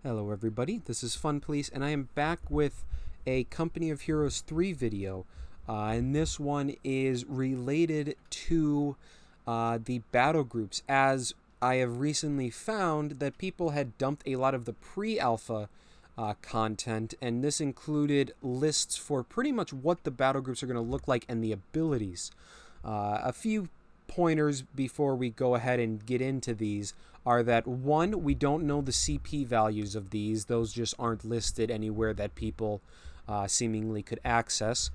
Hello everybody, this is Fun Police and I am back with a Company of Heroes 3 video, and this one is related to the battle groups, as I have recently found that people had dumped a lot of the pre-alpha content, and this included lists for pretty much what the battle groups are going to look like and the abilities. A few pointers before we go ahead and get into these are that, one, we don't know the CP values of these. Those just aren't listed anywhere that people seemingly could access.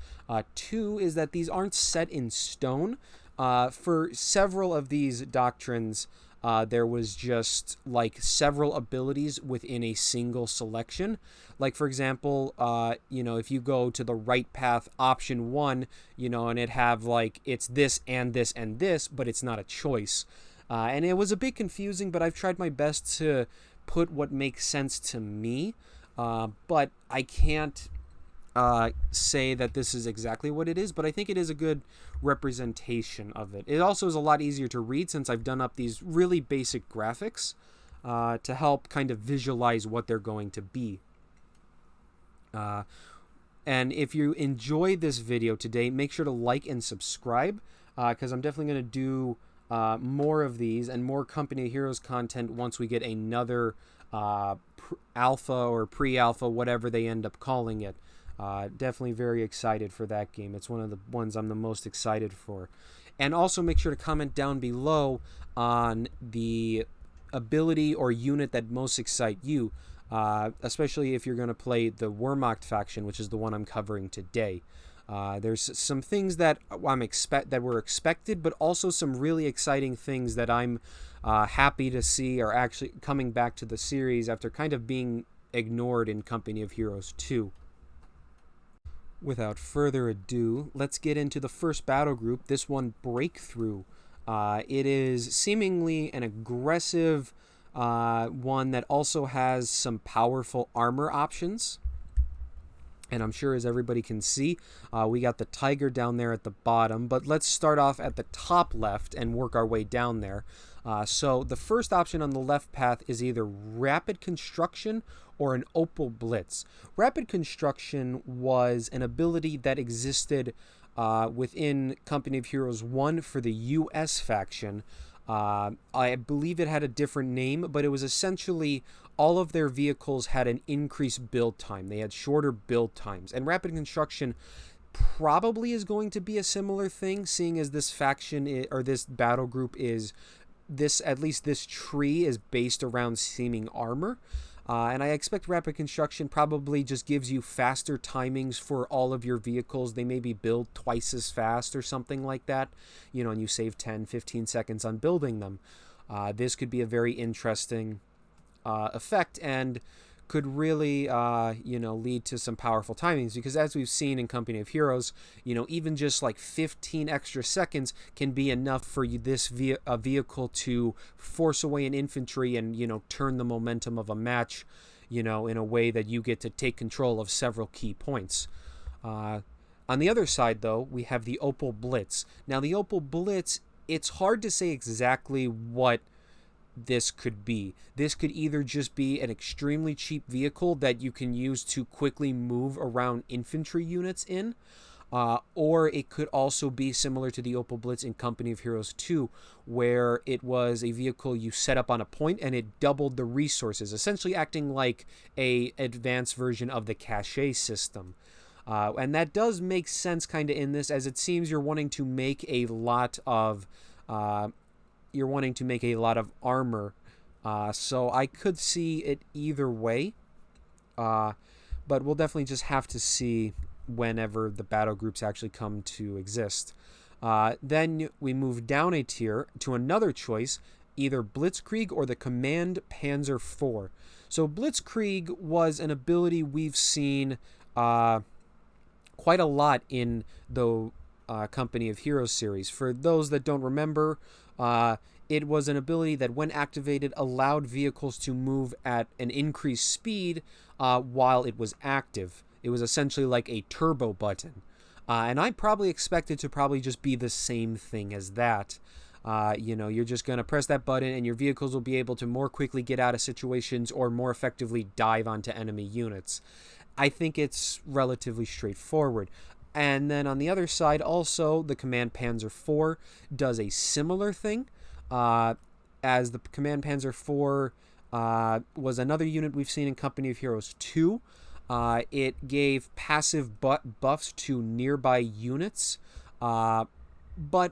Two is that these aren't set in stone. For several of these doctrines, there was just like several abilities within a single selection. Like, for example, if you go to the right path option 1, and it have like it's this and this and this, but it's not a choice. And it was a bit confusing, but I've tried my best to put what makes sense to me. But I can't say that this is exactly what it is, but I think it is a good representation of it. It also is a lot easier to read since I've done up these really basic graphics to help kind of visualize what they're going to be. And if you enjoy this video today, make sure to like and subscribe, because I'm definitely going to do more of these and more Company of Heroes content once we get another alpha or pre-alpha, whatever they end up calling it. Definitely very excited for that game. It's one of the ones I'm the most excited for. And also make sure to comment down below on the ability or unit that most excite you, especially if you're going to play the Wehrmacht faction, which is the one I'm covering today. There's some things that were expected, but also some really exciting things that I'm happy to see are actually coming back to the series after kind of being ignored in Company of Heroes 2. Without further ado, let's get into the first battle group, this one, Breakthrough. It is seemingly an aggressive one that also has some powerful armor options. And I'm sure, as everybody can see, we got the tiger down there at the bottom. But let's start off at the top left and work our way down there. So the first option on the left path is either Rapid Construction or an Opal Blitz. Rapid Construction was an ability that existed within Company of Heroes 1 for the US faction. I believe it had a different name, but it was essentially all of their vehicles had an increased build time. They had shorter build times. And Rapid Construction probably is going to be a similar thing, seeing as this faction or this battle group is at least this tree is based around seeming armor. And I expect Rapid Construction probably just gives you faster timings for all of your vehicles. They maybe build twice as fast or something like that, and you save 10, 15 seconds on building them. This could be a very interesting effect and could really, lead to some powerful timings, because as we've seen in Company of Heroes, even just like 15 extra seconds can be enough for you a vehicle to force away an infantry and, turn the momentum of a match, in a way that you get to take control of several key points. On the other side, though, we have the Opal Blitz. Now, the Opal Blitz, it's hard to say exactly what this could be. This could either just be an extremely cheap vehicle that you can use to quickly move around infantry units in, or it could also be similar to the Opal Blitz in Company of Heroes 2, where it was a vehicle you set up on a point and it doubled the resources, essentially acting like a advanced version of the cache system. And that does make sense kind of in this, as it seems you're wanting to make a lot of armor, so I could see it either way, but we'll definitely just have to see whenever the battle groups actually come to exist. Then we move down a tier to another choice, either Blitzkrieg or the Command Panzer IV. So Blitzkrieg was an ability we've seen quite a lot in the Company of Heroes series. For those that don't remember, it was an ability that, when activated, allowed vehicles to move at an increased speed while it was active. It was essentially like a turbo button. And I probably expect it to just be the same thing as that. You're just going to press that button and your vehicles will be able to more quickly get out of situations or more effectively dive onto enemy units. I think it's relatively straightforward. And then on the other side, also, the Command Panzer IV does a similar thing, as the Command Panzer IV was another unit we've seen in Company of Heroes 2. It gave passive buffs to nearby units, but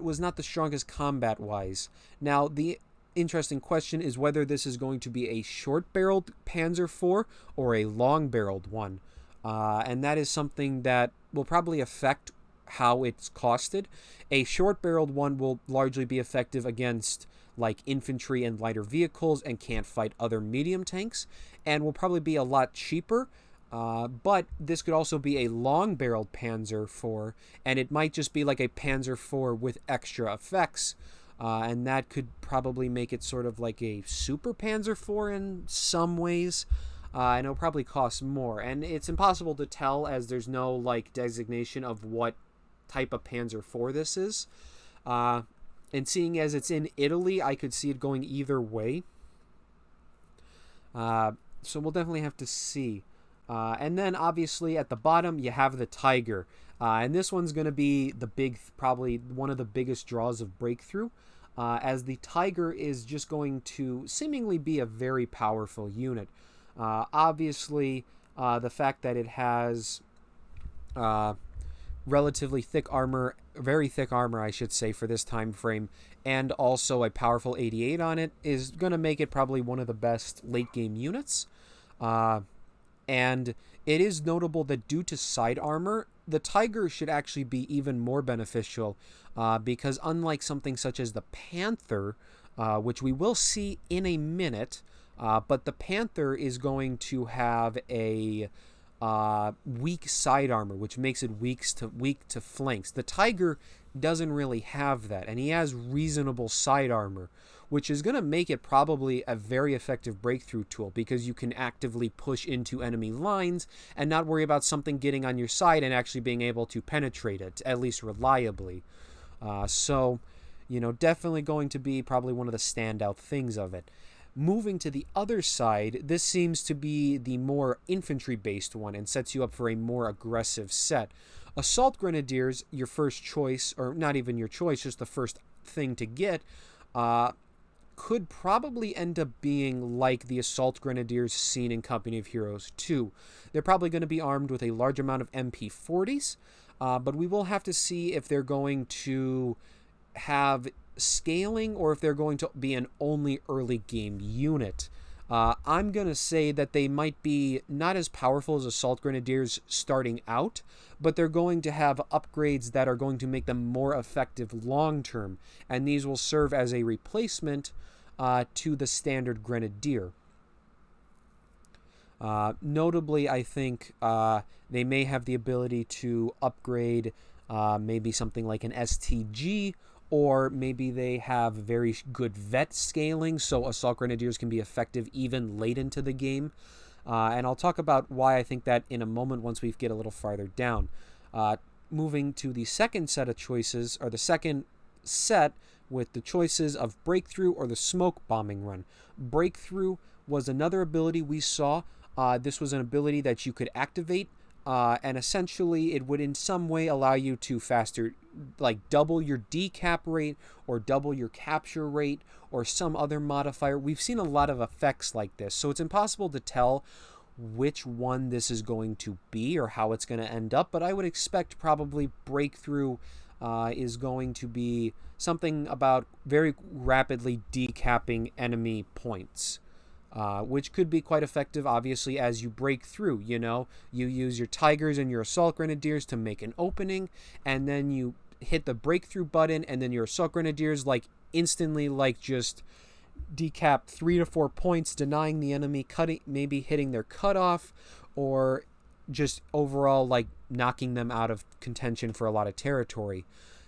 was not the strongest combat-wise. Now, the interesting question is whether this is going to be a short-barreled Panzer IV or a long-barreled one. And that is something that will probably affect how it's costed. A short-barreled one will largely be effective against like infantry and lighter vehicles and can't fight other medium tanks, and will probably be a lot cheaper. But this could also be a long-barreled Panzer IV, and it might just be like a Panzer IV with extra effects. And that could probably make it sort of like a super Panzer IV in some ways. And it'll probably cost more. And it's impossible to tell as there's no like designation of what type of Panzer IV this is. And seeing as it's in Italy, I could see it going either way. So we'll definitely have to see. And then obviously at the bottom you have the Tiger. And this one's going to be the probably one of the biggest draws of Breakthrough. As the Tiger is just going to seemingly be a very powerful unit. Obviously, the fact that it has relatively thick armor, very thick armor, I should say, for this time frame, and also a powerful 88 on it, is going to make it probably one of the best late-game units. And it is notable that due to side armor, the Tiger should actually be even more beneficial, because unlike something such as the Panther, which we will see in a minute, but the Panther is going to have a weak side armor, which makes it weak to flanks. The Tiger doesn't really have that, and he has reasonable side armor, which is going to make it probably a very effective breakthrough tool, because you can actively push into enemy lines and not worry about something getting on your side and actually being able to penetrate it, at least reliably. So, definitely going to be probably one of the standout things of it. Moving to the other side, this seems to be the more infantry-based one and sets you up for a more aggressive set. Assault Grenadiers, your first choice, or not even your choice, just the first thing to get, could probably end up being like the Assault Grenadiers seen in Company of Heroes 2. They're probably going to be armed with a large amount of MP40s, but we will have to see if they're going to have scaling or if they're going to be an only early game unit. I'm going to say that they might be not as powerful as Assault Grenadiers starting out, but they're going to have upgrades that are going to make them more effective long term, and these will serve as a replacement to the standard Grenadier. Notably, I think they may have the ability to upgrade maybe something like an STG, or maybe they have very good vet scaling, so Assault Grenadiers can be effective even late into the game. And I'll talk about why I think that in a moment once we get a little farther down. Moving to the second set of choices, or the second set with the choices of Breakthrough or the Smoke Bombing Run. Breakthrough was another ability we saw. This was an ability that you could activate, and essentially it would in some way allow you to faster, like double your decap rate or double your capture rate or some other modifier. We've seen a lot of effects like this, so it's impossible to tell which one this is going to be or how it's going to end up, but I would expect probably Breakthrough is going to be something about very rapidly decapping enemy points. Which could be quite effective, obviously, as you break through. You use your Tigers and your Assault Grenadiers to make an opening, and then you hit the breakthrough button, and then your Assault Grenadiers, instantly, just decap 3 to 4 points, denying the enemy, maybe hitting their cutoff, or just overall, knocking them out of contention for a lot of territory.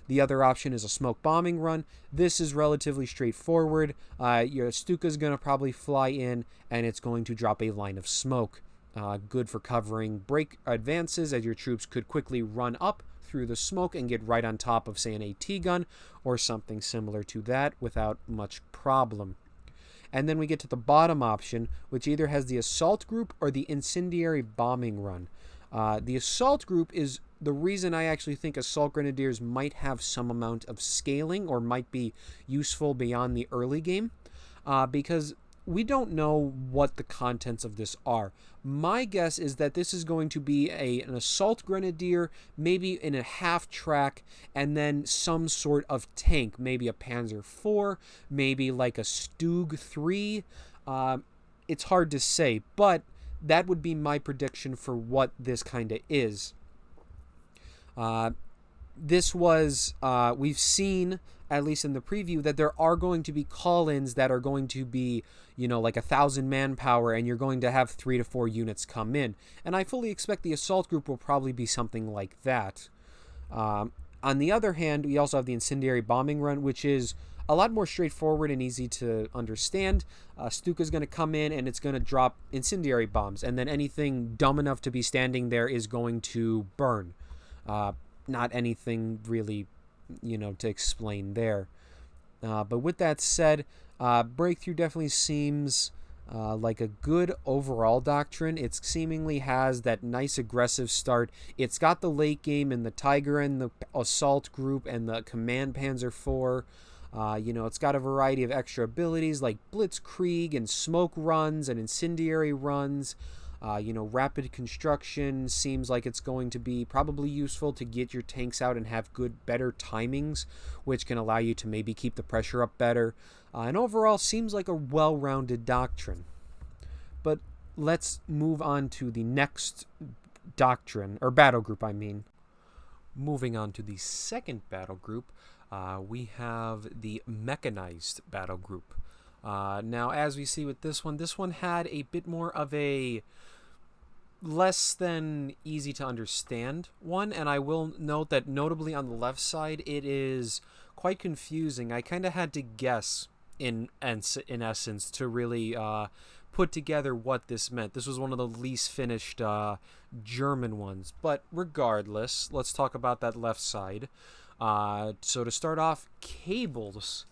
The other option is a smoke bombing run. This is relatively straightforward. Your Stuka is going to probably fly in, and it's going to drop a line of smoke. Good for covering break advances, as your troops could quickly run up through the smoke and get right on top of, say, an AT gun or something similar to that without much problem. And then we get to the bottom option, which either has the assault group or the incendiary bombing run. The assault group is the reason I actually think assault grenadiers might have some amount of scaling or might be useful beyond the early game, because we don't know what the contents of this are. My guess is that this is going to be an assault grenadier, maybe in a half track, and then some sort of tank, maybe a Panzer IV, maybe like a Stug 3. It's hard to say, but that would be my prediction for what this kind of is. This was, we've seen, at least in the preview, that there are going to be call-ins that are going to be, like 1,000 manpower, and you're going to have 3 to 4 units come in. And I fully expect the assault group will probably be something like that. On the other hand, we also have the incendiary bombing run, which is a lot more straightforward and easy to understand. Stuka is going to come in and it's going to drop incendiary bombs, and then anything dumb enough to be standing there is going to burn. Not anything really, to explain there. But with that said, Breakthrough definitely seems like a good overall doctrine. It seemingly has that nice aggressive start. It's got the late game in the Tiger and the Assault Group and the Command Panzer IV. It's got a variety of extra abilities like Blitzkrieg and smoke runs and incendiary runs. Rapid construction seems like it's going to be probably useful to get your tanks out and have better timings, which can allow you to maybe keep the pressure up better. And overall, seems like a well-rounded doctrine. But let's move on to the next doctrine, or battle group, I mean. Moving on to the second battle group, we have the Mechanized battle group. Now, as we see with this one had a bit more of a less than easy to understand one, and I will note that notably on the left side it is quite confusing. I kind of had to guess in essence to really put together what this meant. This was one of the least finished German ones, but regardless, let's talk about that left side. So to start off, cables.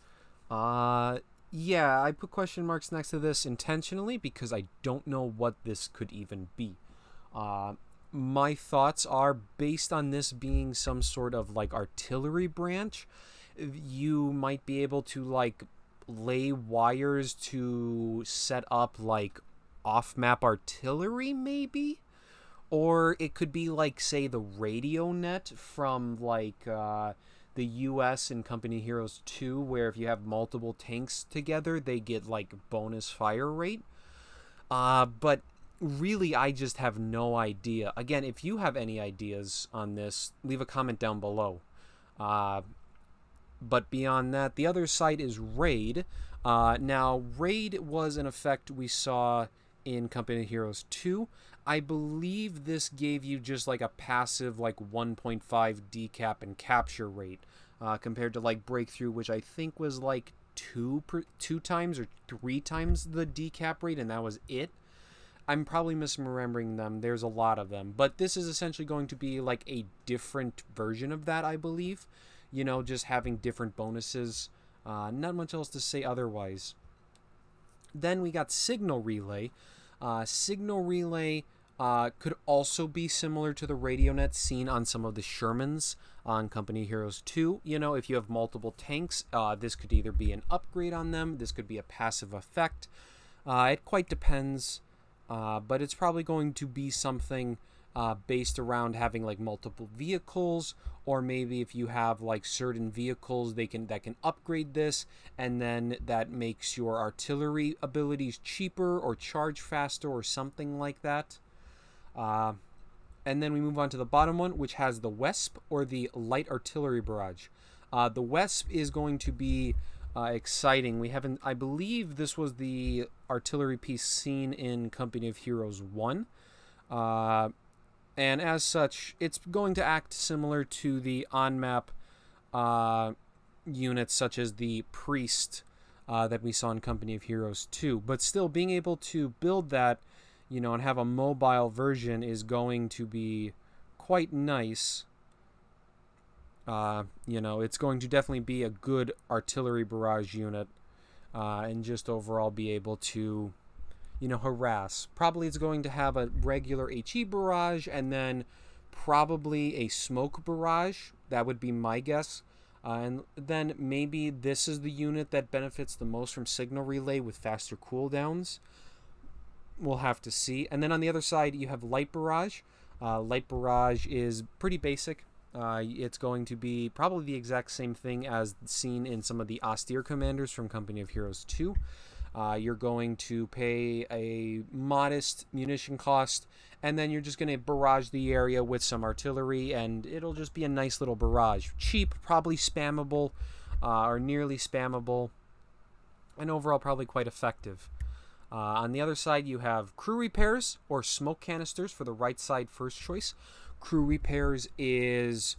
Yeah, I put question marks next to this intentionally because I don't know what this could even be. My thoughts are, based on this being some sort of like artillery branch, you might be able to like lay wires to set up like off-map artillery maybe, or it could be like, say, the radio net from like the US in Company Heroes 2, where if you have multiple tanks together they get like bonus fire rate. But really, I just have no idea. Again, if you have any ideas on this, leave a comment down below. But beyond that, the other side is Raid. Now, Raid was an effect we saw in Company Heroes 2. I believe this gave you just like a passive like 1.5 decap and capture rate, compared to like Breakthrough, which I think was like two times or 3 times the decap rate, and that was it. I'm probably misremembering them. There's a lot of them. But this is essentially going to be like a different version of that, I believe. Just having different bonuses. Not much else to say otherwise. Then we got Signal Relay. Signal Relay could also be similar to the radio net seen on some of the Shermans on Company Heroes 2. If you have multiple tanks, this could either be an upgrade on them. This could be a passive effect. It quite depends. But it's probably going to be something based around having like multiple vehicles, or maybe if you have like certain vehicles that can upgrade this, and then that makes your artillery abilities cheaper or charge faster or something like that. And then we move on to the bottom one, which has the Wesp, or the Light Artillery Barrage. The Wesp is going to be exciting. I believe this was the artillery piece seen in Company of Heroes 1. And as such, it's going to act similar to the on-map units such as the Priest that we saw in Company of Heroes 2. But still, being able to build that, and have a mobile version is going to be quite nice. You know, it's going to definitely be a good artillery barrage unit, and just overall be able to, you know, harass. Probably it's going to have a regular HE barrage and then probably a smoke barrage. That would be my guess. And then maybe this is the unit that benefits the most from signal relay with faster cooldowns. We'll have to see. And then on the other side, you have light barrage. Light barrage is pretty basic. It's going to be probably the exact same thing as seen in some of the austere commanders from Company of Heroes 2. You're going to pay a modest munition cost, and then you're just going to barrage the area with some artillery, and it'll just be a nice little barrage. Cheap, probably spammable, or nearly spammable, and overall probably quite effective. On the other side, you have crew repairs or smoke canisters for the right side first choice. Crew repairs is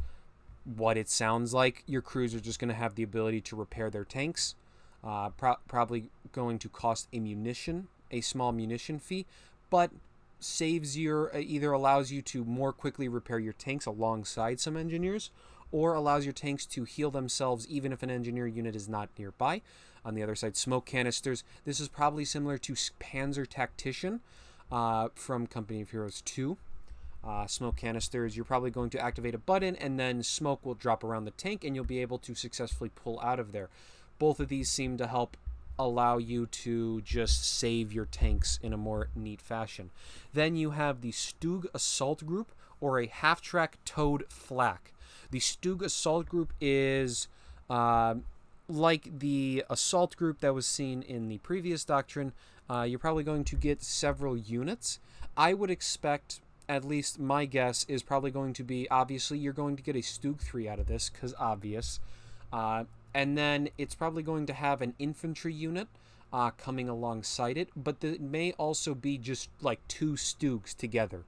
what it sounds like. Your crews are just going to have the ability to repair their tanks. Probably going to cost a small munition fee, but saves either allows you to more quickly repair your tanks alongside some engineers, or allows your tanks to heal themselves even if an engineer unit is not nearby. On the other side, smoke canisters. This is probably similar to Panzer Tactician from Company of Heroes 2. Smoke canisters, you're probably going to activate a button and then smoke will drop around the tank and you'll be able to successfully pull out of there. Both of these seem to help allow you to just save your tanks in a more neat fashion. Then you have the Stug Assault Group, or a half-track towed flak. The Stug Assault Group is like the assault group that was seen in the previous doctrine. You're probably going to get several units. I would expect, at least my guess, is probably going to be, obviously, you're going to get a Stug 3 out of this, because obvious. And then it's probably going to have an infantry unit coming alongside it, but it may also be just like 2 Stugs together.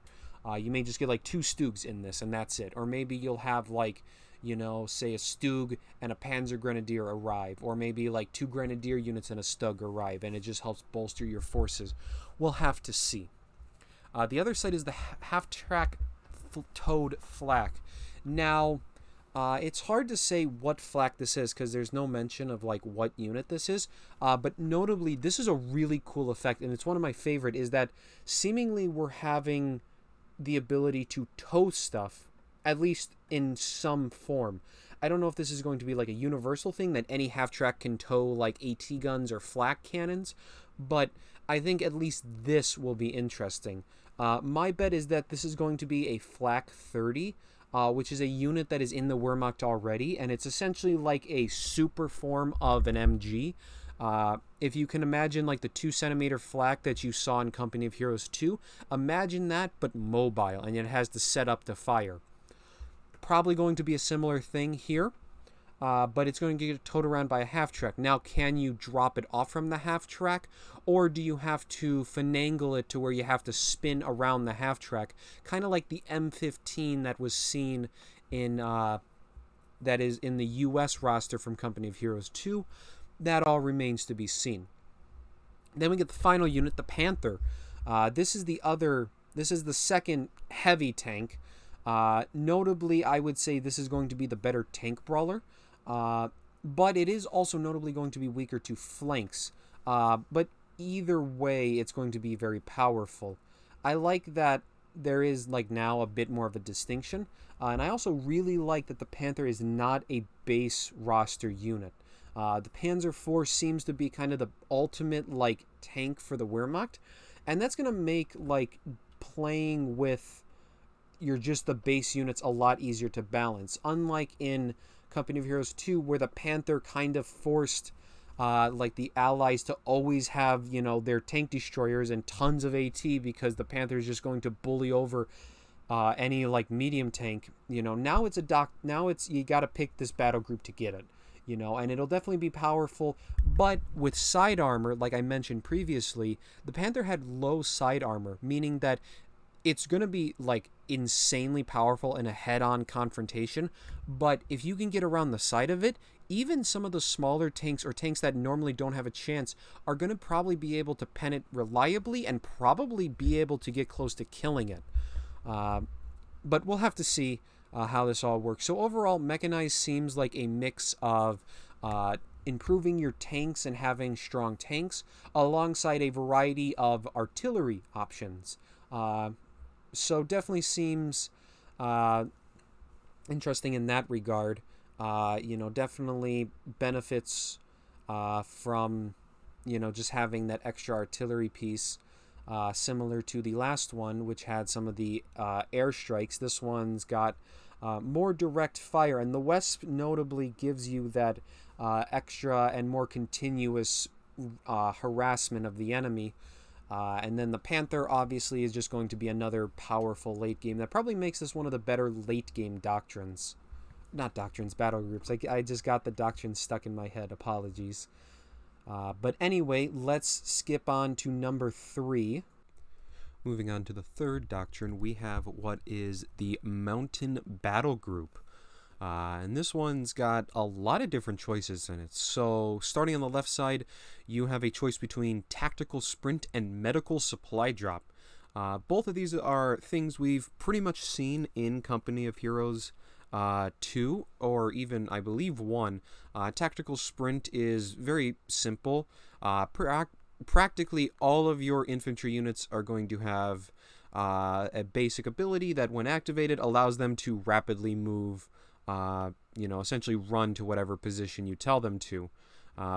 You may just get like 2 Stugs in this, and that's it. Or maybe you'll have like, you know, say a Stug and a Panzer Grenadier arrive, or maybe like 2 Grenadier units and a Stug arrive, and it just helps bolster your forces. We'll have to see. The other side is the half-track towed flak. Now, it's hard to say what flak this is because there's no mention of like what unit this is, but notably this is a really cool effect, and it's one of my favorite, is that seemingly we're having the ability to tow stuff, at least in some form. I don't know if this is going to be like a universal thing that any half-track can tow like AT guns or flak cannons, but I think at least this will be interesting. My bet is that this is going to be a flak 30, which is a unit that is in the Wehrmacht already, and it's essentially like a super form of an MG. If you can imagine like the 2-centimeter flak that you saw in Company of Heroes 2, imagine that, but mobile, and it has the setup to fire. Probably going to be a similar thing here, but it's going to get towed around by a half-track. Now, can you drop it off from the half-track, or do you have to finagle it to where you have to spin around the half-track, kind of like the M15 that was seen in that is in the U.S. roster from Company of Heroes 2? That all remains to be seen. Then we get the final unit, the Panther. This is the second heavy tank. Notably, I would say this is going to be the better tank brawler, but it is also notably going to be weaker to flanks. But either way, it's going to be very powerful. I like that there is like now a bit more of a distinction, and I also really like that the Panther is not a base roster unit. The Panzer IV seems to be kind of the ultimate like tank for the Wehrmacht, and that's going to make like playing with just the base units a lot easier to balance. Unlike in Company of Heroes 2, where the Panther kind of forced like the Allies to always have, you know, their tank destroyers and tons of AT because the Panther is just going to bully over any like medium tank. You know, now it's you got to pick this battle group to get it. You know, and it'll definitely be powerful, but with side armor, like I mentioned previously, the Panther had low side armor, meaning that it's going to be like insanely powerful in a head-on confrontation, but if you can get around the side of it, even some of the smaller tanks or tanks that normally don't have a chance are going to probably be able to pen it reliably and probably be able to get close to killing it. But we'll have to see. how this all works. So overall, Mechanized seems like a mix of improving your tanks and having strong tanks alongside a variety of artillery options. So definitely seems uh, interesting in that regard. Definitely benefits from, just having that extra artillery piece, similar to the last one, which had some of the airstrikes. This one's got more direct fire, and the Wesp notably gives you that extra and more continuous harassment of the enemy. And then the Panther obviously is just going to be another powerful late game. That probably makes this one of the better late game doctrines. Not doctrines, battle groups. I just got the doctrine stuck in my head. Apologies. But anyway, let's skip on to number 3. Moving on to the third doctrine, we have what is the Mountain Battle Group. And this one's got a lot of different choices in it. So starting on the left side, you have a choice between Tactical Sprint and Medical Supply Drop. Both of these are things we've pretty much seen in Company of Heroes 2, or even, I believe, 1. Tactical Sprint is very simple. Practically all of your infantry units are going to have a basic ability that, when activated, allows them to rapidly move, essentially run to whatever position you tell them to.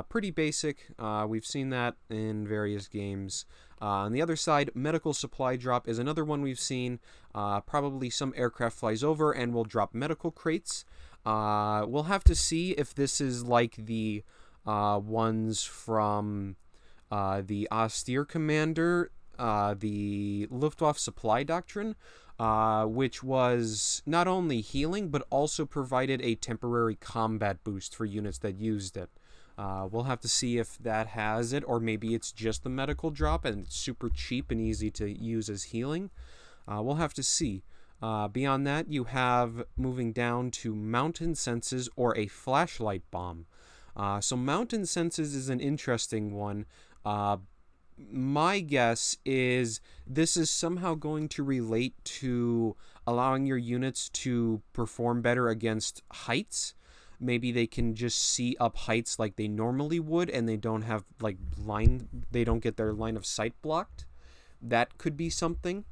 Pretty basic. We've seen that in various games. On the other side, Medical Supply Drop is another one we've seen. Probably some aircraft flies over and will drop medical crates. We'll have to see if this is like the ones from the Austere Commander, the Luftwaffe Supply Doctrine, which was not only healing, but also provided a temporary combat boost for units that used it. We'll have to see if that has it, or maybe it's just the medical drop and it's super cheap and easy to use as healing. We'll have to see. Beyond that, you have, moving down to Mountain Senses or a Flashlight Bomb. So Mountain Senses is an interesting one. My guess is this is somehow going to relate to allowing your units to perform better against heights. Maybe they can just see up heights like they normally would, and they don't have they don't get their line of sight blocked. That could be something.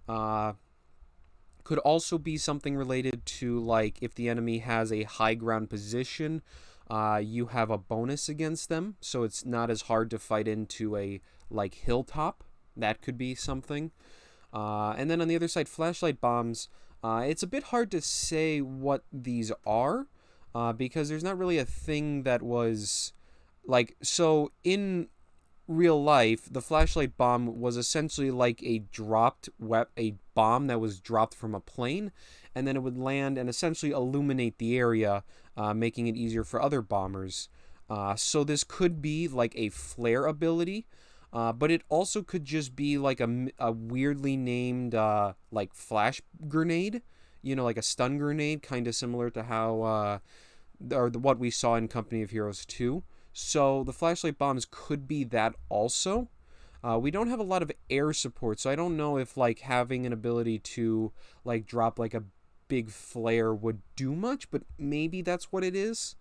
Could also be something related to, like, if the enemy has a high ground position, you have a bonus against them, so it's not as hard to fight into a hilltop. That could be something. And then on the other side, flashlight bombs. It's a bit hard to say what these are, because there's not really a thing that was so in real life, the flashlight bomb was essentially like a bomb that was dropped from a plane, and then it would land and essentially illuminate the area, making it easier for other bombers. So this could be like a flare ability, but it also could just be like a weirdly named flash grenade, like a stun grenade, kind of similar to how what we saw in Company of Heroes 2. So the flashlight bombs could be that also. We don't have a lot of air support, so I don't know if having an ability to drop a big flare would do much, but maybe that's what it is.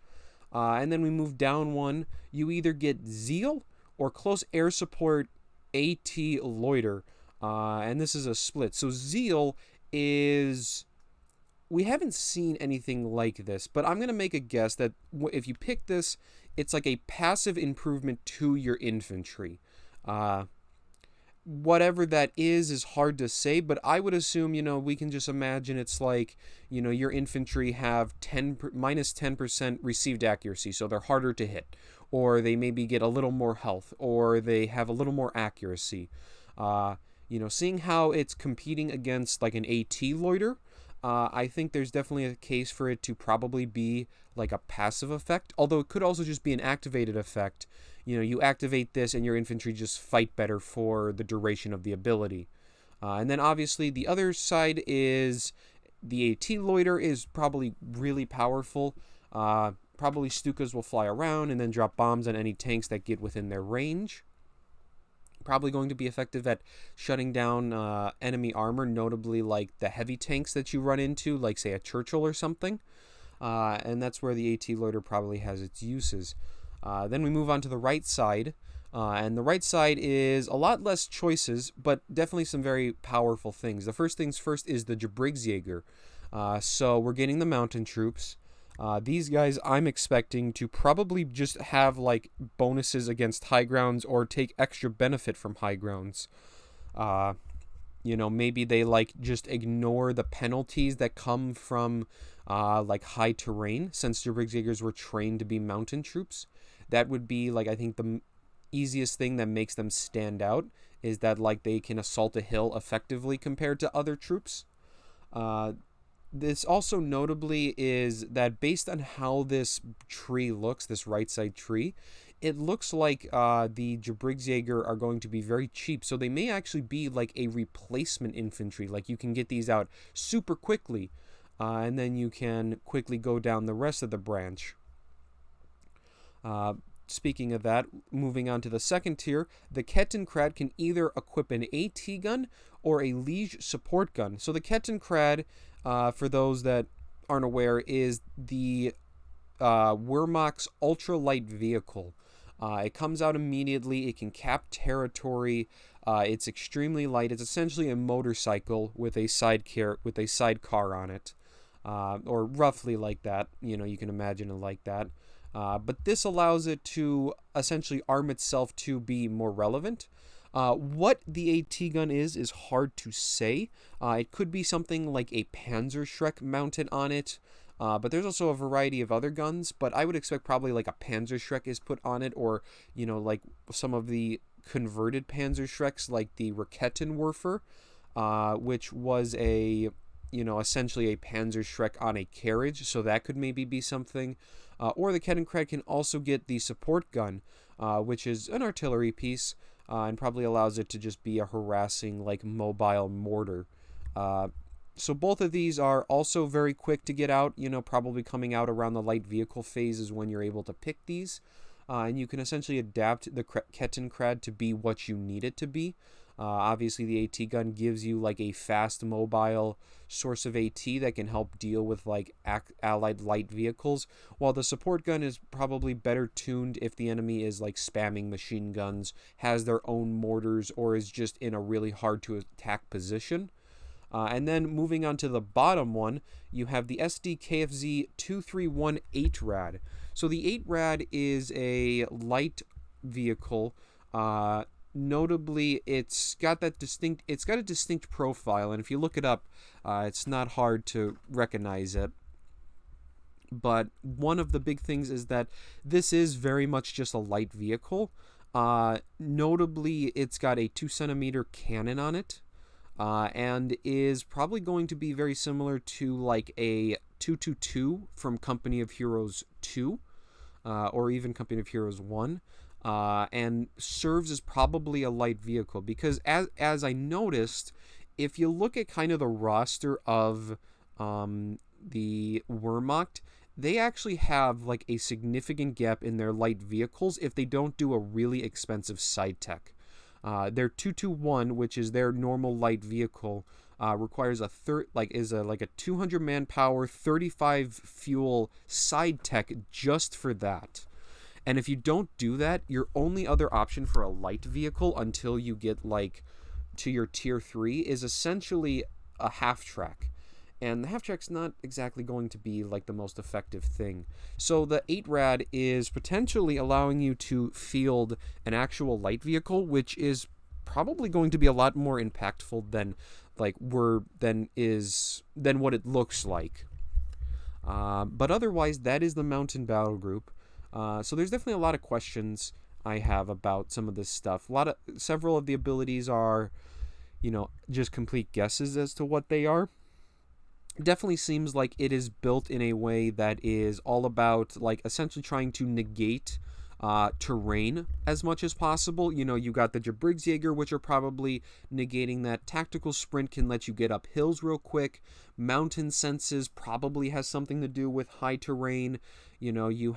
And then we move down one. You either get Zeal or Close Air Support AT Loiter, and this is a split. So Zeal is... We haven't seen anything like this, but I'm going to make a guess that if you pick this, it's like a passive improvement to your infantry. Whatever that is hard to say, but I would assume, we can just imagine it's your infantry have minus 10% received accuracy, so they're harder to hit, or they maybe get a little more health, or they have a little more accuracy. Seeing how it's competing against an AT Loiter, I think there's definitely a case for it to probably be a passive effect, although it could also just be an activated effect. You activate this and your infantry just fight better for the duration of the ability. And then obviously the other side is the AT Loiter is probably really powerful. Probably Stukas will fly around and then drop bombs on any tanks that get within their range. Probably going to be effective at shutting down enemy armor, notably like the heavy tanks that you run into, like say a Churchill or something. And that's where the AT loader probably has its uses. Then we move on to the right side. And the right side is a lot less choices, but definitely some very powerful things. The first things first is the Jabriggsjäger. So we're getting the mountain troops. These guys I'm expecting to probably just have like bonuses against high grounds or take extra benefit from high grounds. Maybe they like just ignore the penalties that come from like high terrain, since Jabriggsjägers were trained to be mountain troops. That would be like, I think, the easiest thing that makes them stand out is that like they can assault a hill effectively compared to other troops. This also notably is that based on how this tree looks, this right side tree, it looks like the Jabriggsjäger are going to be very cheap. So they may actually be like a replacement infantry. Like you can get these out super quickly, and then you can quickly go down the rest of the branch. Speaking of that, moving on to the second tier, the Kettenkrad can either equip an AT gun or a Liege support gun. So the Kettenkrad, for those that aren't aware, is the Wehrmacht's ultralight vehicle. It comes out immediately. It can cap territory. It's extremely light. It's essentially a motorcycle with a sidecar on it, or roughly like that. You can imagine it like that. But this allows it to essentially arm itself to be more relevant. What the AT gun is hard to say. It could be something like a Panzerschreck mounted on it, but there's also a variety of other guns, but I would expect probably like a Panzerschreck is put on it, or, like some of the converted Panzerschrecks, like the Raketenwerfer, which was essentially a Panzerschreck on a carriage, so that could maybe be something. Or the Kettenkrad can also get the support gun, which is an artillery piece, and probably allows it to just be a harassing, like, mobile mortar. So both of these are also very quick to get out, probably coming out around the light vehicle phase is when you're able to pick these. And you can essentially adapt the Kettenkrad to be what you need it to be. Obviously, the AT gun gives you like a fast mobile source of AT that can help deal with like allied light vehicles, while the support gun is probably better tuned if the enemy is like spamming machine guns, has their own mortars, or is just in a really hard to attack position. And then moving on to the bottom one, you have the SD KFZ 231 8-Rad. So the 8-Rad is a light vehicle. Notably, it's got a distinct profile, and if you look it up, it's not hard to recognize it. But one of the big things is that this is very much just a light vehicle. Notably, it's got a 2-centimeter cannon on it, and is probably going to be very similar to like a 222 from Company of Heroes 2, or even Company of Heroes 1. And serves as probably a light vehicle, because as I noticed, if you look at kind of the roster of the Wehrmacht, they actually have like a significant gap in their light vehicles if they don't do a really expensive side tech. Their 221, which is their normal light vehicle, requires a 200 manpower, 35 fuel side tech just for that. And if you don't do that, your only other option for a light vehicle until you get like to your tier 3 is essentially a half track. And the half track's not exactly going to be like the most effective thing. So the 8-Rad is potentially allowing you to field an actual light vehicle, which is probably going to be a lot more impactful than what it looks like. But otherwise, that is the Mountain Battle Group. So there's definitely a lot of questions I have about some of this stuff. Several of the abilities are, just complete guesses as to what they are. It definitely seems like it is built in a way that is all about like essentially trying to negate terrain as much as possible. You got the Jabriggsjäger, which are probably negating that. Tactical sprint can let you get up hills real quick. Mountain senses probably has something to do with high terrain. You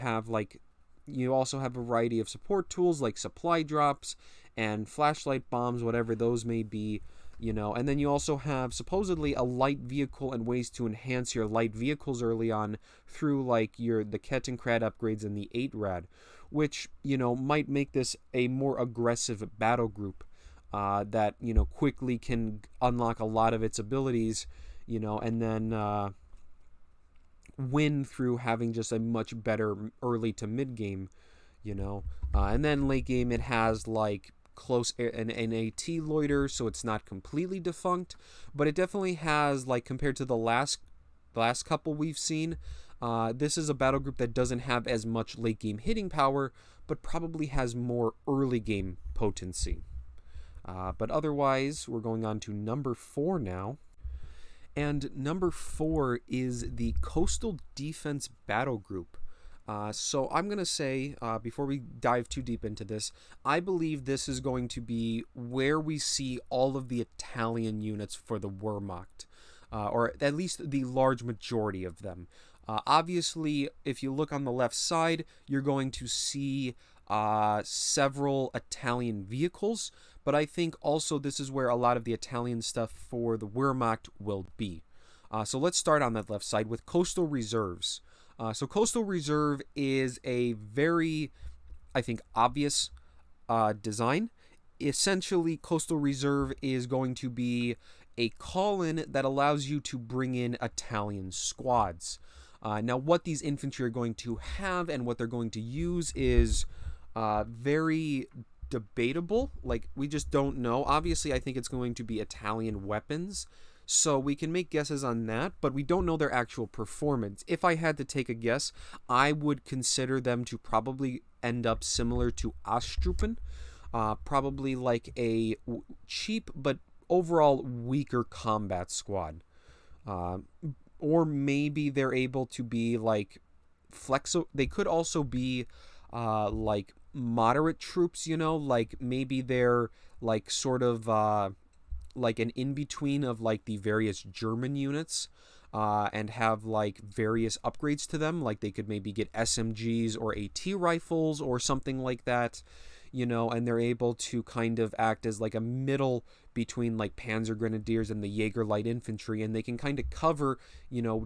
also have a variety of support tools like supply drops, and flashlight bombs, whatever those may be. And then you also have supposedly a light vehicle and ways to enhance your light vehicles early on through like the Kettenkrad upgrades and the 8-Rad, which might make this a more aggressive battle group that quickly can unlock a lot of its abilities, and then win through having just a much better early to mid game, and then late game it has like close an AT loiter, so it's not completely defunct, but it definitely has, like, compared to the last couple we've seen, this is a battle group that doesn't have as much late game hitting power, but probably has more early game potency. But otherwise, we're going on to number 4 now. And number 4 is the Coastal Defense Battle Group. So I'm going to say, before we dive too deep into this, I believe this is going to be where we see all of the Italian units for the Wehrmacht, or at least the large majority of them. Obviously, if you look on the left side, you're going to see several Italian vehicles, but I think also this is where a lot of the Italian stuff for the Wehrmacht will be. So let's start on that left side with Coastal Reserves. So Coastal Reserve is a very, I think, obvious design. Essentially, Coastal Reserve is going to be a call-in that allows you to bring in Italian squads. Now, what these infantry are going to have and what they're going to use is very debatable. Like, we just don't know. Obviously, I think it's going to be Italian weapons, so we can make guesses on that, but we don't know their actual performance. If I had to take a guess, I would consider them to probably end up similar to Ostruppen, probably like a cheap but overall weaker combat squad. Or maybe they're able to be like they could also be like moderate troops, like maybe they're like sort of like an in-between of like the various German units, and have like various upgrades to them. Like they could maybe get SMGs or AT rifles or something like that, and they're able to kind of act as like a middle between like Panzer Grenadiers and the Jaeger Light Infantry, and they can kind of cover,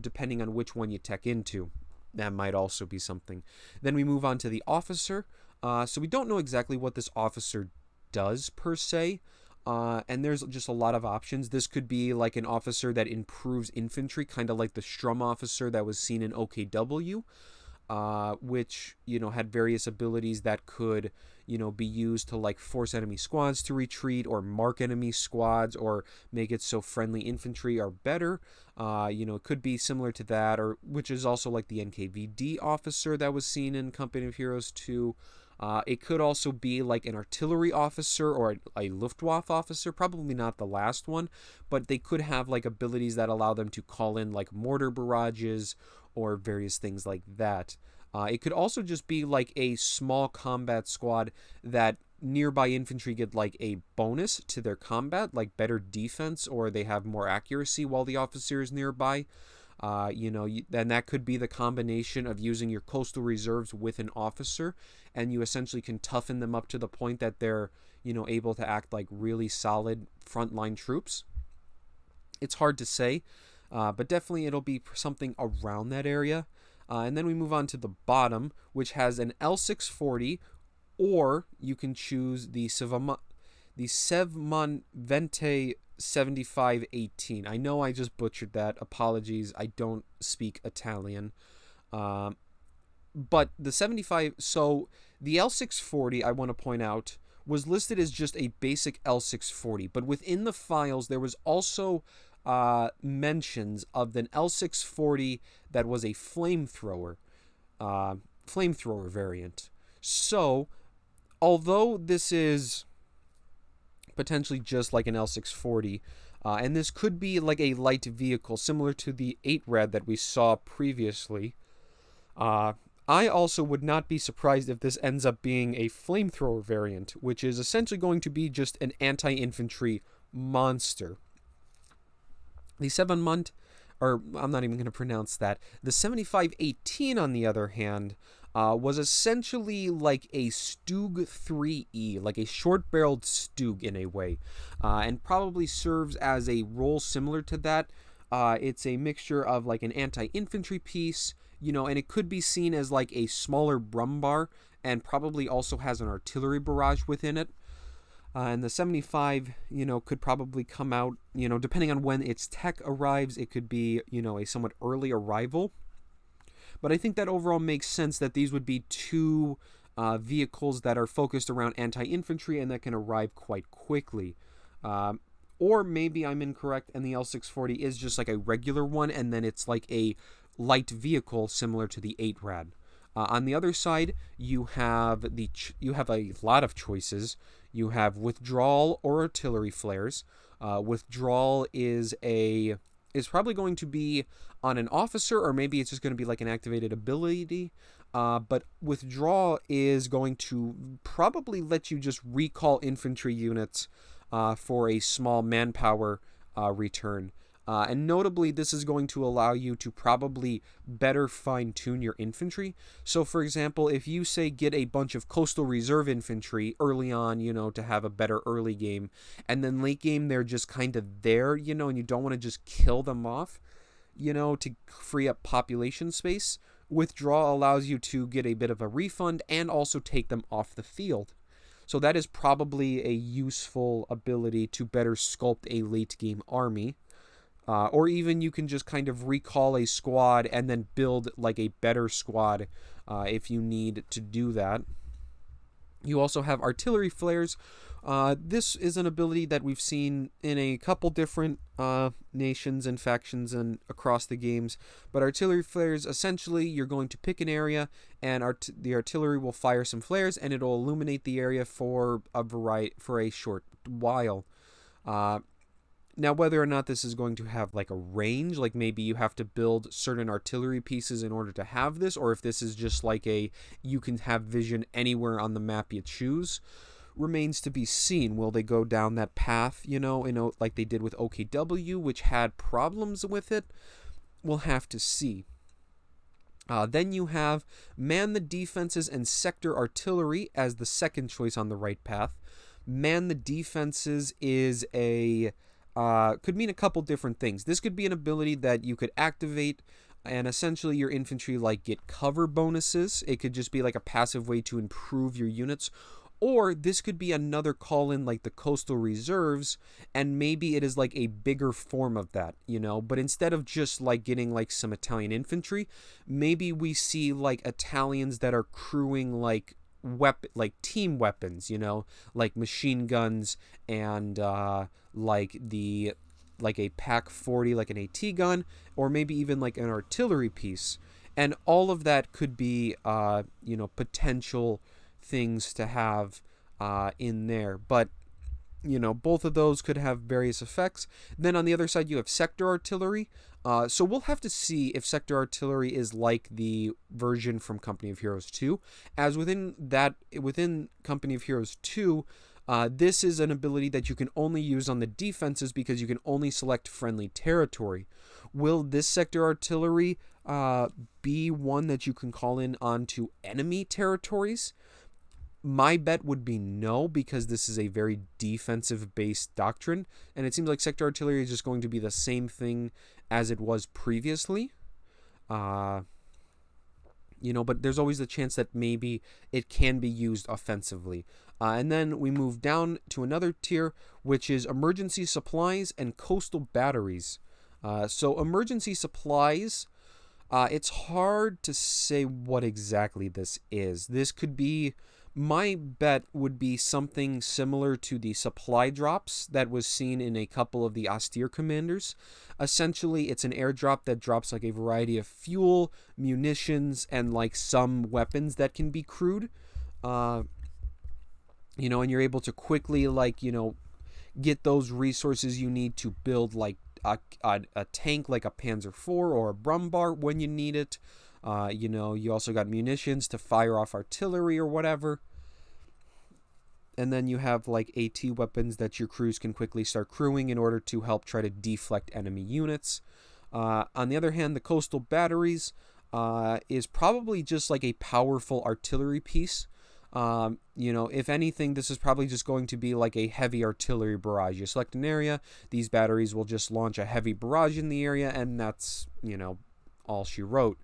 depending on which one you tech into. That might also be something. Then we move on to the officer. So we don't know exactly what this officer does per se. And there's just a lot of options. This could be like an officer that improves infantry, kind of like the Strum officer that was seen in OKW, which, had various abilities that could, be used to like force enemy squads to retreat or mark enemy squads or make it so friendly infantry are better. It could be similar to that, or which is also like the NKVD officer that was seen in Company of Heroes 2. It could also be like an artillery officer or a Luftwaffe officer, probably not the last one, but they could have like abilities that allow them to call in like mortar barrages or various things like that. It could also just be like a small combat squad that nearby infantry get like a bonus to their combat, like better defense, or they have more accuracy while the officer is nearby. Then that could be the combination of using your Coastal Reserves with an officer, and you essentially can toughen them up to the point that they're, able to act like really solid frontline troops. It's hard to say, but definitely it'll be something around that area. And then we move on to the bottom, which has an L640, or you can choose the Sevmon Vente 7518. I know I just butchered that. Apologies. I don't speak Italian. But the 75... So the L640, I want to point out, was listed as just a basic L640. But within the files, there was also mentions of an L640 that was a flamethrower variant. So, although this is potentially just like an L640, and this could be like a light vehicle similar to the 8-Rad that we saw previously, I also would not be surprised if this ends up being a flamethrower variant, which is essentially going to be just an anti-infantry monster. The 7-month, or I'm not even going to pronounce that. The 7518, on the other hand, was essentially like a Stug 3E, like a short-barreled Stug in a way, and probably serves as a role similar to that. It's a mixture of like an anti-infantry piece, and it could be seen as like a smaller Brumbar, and probably also has an artillery barrage within it. And the 75, could probably come out, depending on when its tech arrives, it could be, a somewhat early arrival. But I think that overall makes sense that these would be two vehicles that are focused around anti-infantry and that can arrive quite quickly. Or maybe I'm incorrect and the L640 is just like a regular one, and then it's like a light vehicle similar to the 8-Rad. On the other side, you have a lot of choices. You have withdrawal or artillery flares. Withdrawal is probably going to be on an officer, or maybe it's just going to be like an activated ability. But withdrawal is going to probably let you just recall infantry units for a small manpower return. And notably, this is going to allow you to probably better fine-tune your infantry. So, for example, if you, say, get a bunch of Coastal Reserve infantry early on, to have a better early game, and then late game they're just kind of there, and you don't want to just kill them off, to free up population space, withdrawal allows you to get a bit of a refund and also take them off the field. So that is probably a useful ability to better sculpt a late-game army. Or even you can just kind of recall a squad and then build like a better squad if you need to do that. You also have artillery flares. This is an ability that we've seen in a couple different nations and factions and across the games. But artillery flares, essentially, you're going to pick an area, and the artillery will fire some flares, and it'll illuminate the area for a short while. Now, whether or not this is going to have like a range, like maybe you have to build certain artillery pieces in order to have this, or if this is just like you can have vision anywhere on the map you choose, remains to be seen. Will they go down that path, like they did with OKW, which had problems with it? We'll have to see. Then you have man the defenses and sector artillery as the second choice on the right path. Man the defenses is could mean a couple different things. This could be an ability that you could activate, and essentially your infantry get cover bonuses. It could just be like a passive way to improve your units. Or this could be another call-in like the Coastal Reserves, and maybe it is like a bigger form of that, But instead of just like getting like some Italian infantry, maybe we see like Italians that are crewing like team weapons, like machine guns and like a Pac 40, like an AT gun, or maybe even like an artillery piece. And all of that could be potential things to have in there. But both of those could have various effects. Then on the other side, you have sector artillery. So we'll have to see if sector artillery is like the version from Company of Heroes 2. As within Company of Heroes 2, this is an ability that you can only use on the defenses because you can only select friendly territory. Will this sector artillery be one that you can call in onto enemy territories? My bet would be no, because this is a very defensive-based doctrine, and it seems like sector artillery is just going to be the same thing as it was previously. But there's always the chance that maybe it can be used offensively. And then we move down to another tier, which is emergency supplies and coastal batteries. So emergency supplies, it's hard to say what exactly this is. This could be... My bet would be something similar to the supply drops that was seen in a couple of the austere commanders. Essentially, it's an airdrop that drops like a variety of fuel, munitions, and like some weapons that can be crewed. And you're able to quickly get those resources you need to build like a tank like a Panzer IV or a Brumbar when you need it. You also got munitions to fire off artillery or whatever. And then you have like AT weapons that your crews can quickly start crewing in order to help try to deflect enemy units. On the other hand, the coastal batteries, is probably just like a powerful artillery piece. If anything, this is probably just going to be like a heavy artillery barrage. You select an area, these batteries will just launch a heavy barrage in the area, and that's, all she wrote.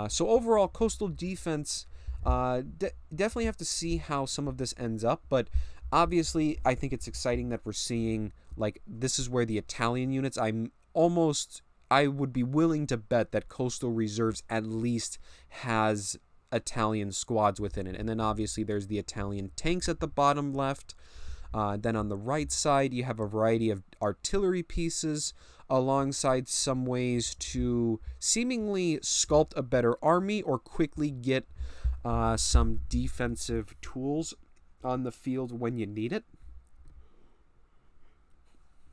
So overall, coastal defense, definitely have to see how some of this ends up, but obviously I think it's exciting that we're seeing, like, this is where the Italian units, I would be willing to bet that Coastal Reserves at least has Italian squads within it. And then obviously there's the Italian tanks at the bottom left. Then on the right side, you have a variety of artillery pieces alongside some ways to seemingly sculpt a better army or quickly get some defensive tools on the field when you need it.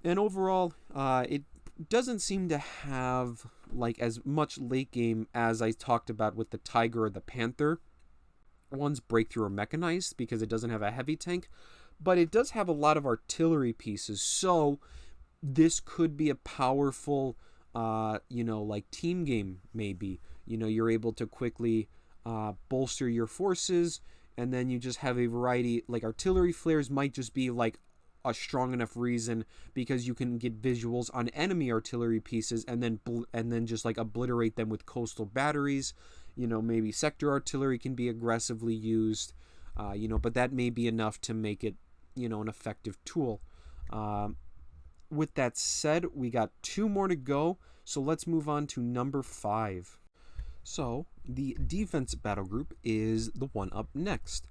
And overall, it doesn't seem to have like as much late game as I talked about with the Tiger or the Panther. One's breakthrough or mechanized because it doesn't have a heavy tank, but it does have a lot of artillery pieces. So this could be a powerful, like team game maybe. You're able to quickly bolster your forces, and then you just have a variety. Like artillery flares might just be like a strong enough reason because you can get visuals on enemy artillery pieces and then just like obliterate them with coastal batteries. Maybe sector artillery can be aggressively used, but that may be enough to make it, an effective tool. With that said, we got 2 more to go, so let's move on to number 5. So the defense battle group is the one up next.